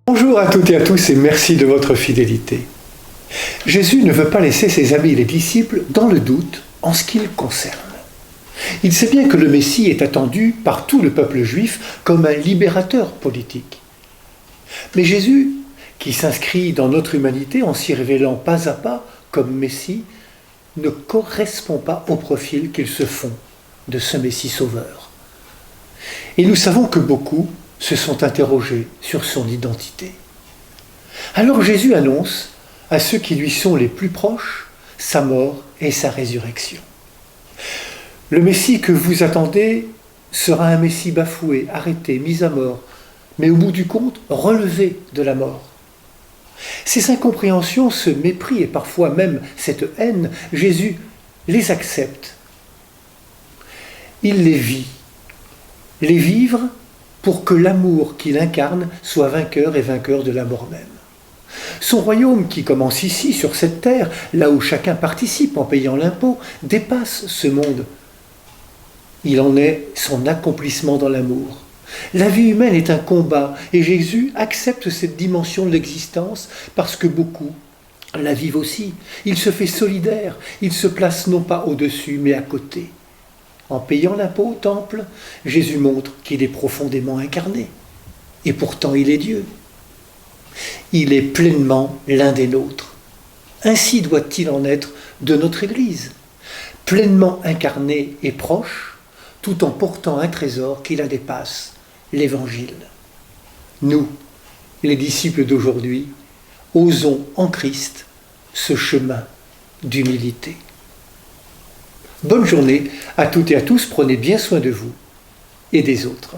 Bonjour à toutes et à tous et merci de votre fidélité. Jésus ne veut pas laisser ses amis les disciples dans le doute en ce qui le concerne. Il sait bien que le Messie est attendu par tout le peuple juif comme un libérateur politique. Mais Jésus, qui s'inscrit dans notre humanité en s'y révélant pas à pas comme Messie, ne correspond pas au profil qu'ils se font de ce Messie sauveur. Et nous savons que beaucoup se sont interrogés sur son identité. Alors Jésus annonce à ceux qui lui sont les plus proches sa mort et sa résurrection. Le Messie que vous attendez sera un Messie bafoué, arrêté, mis à mort, mais au bout du compte, relevé de la mort. Ces incompréhensions, ce mépris et parfois même cette haine, Jésus les accepte. Il les vit. Les vivre pour que l'amour qu'il incarne soit vainqueur et vainqueur de la mort même. Son royaume, qui commence ici, sur cette terre, là où chacun participe en payant l'impôt, dépasse ce monde. Il en est son accomplissement dans l'amour. La vie humaine est un combat et Jésus accepte cette dimension de l'existence parce que beaucoup la vivent aussi. Il se fait solidaire, il se place non pas au-dessus mais à côté. En payant l'impôt au temple, Jésus montre qu'il est profondément incarné. Et pourtant il est Dieu. Il est pleinement l'un des nôtres. Ainsi doit-il en être de notre Église, pleinement incarné et proche, tout en portant un trésor qui la dépasse, l'Évangile. Nous, les disciples d'aujourd'hui, osons en Christ ce chemin d'humilité. Bonne journée à toutes et à tous, prenez bien soin de vous et des autres.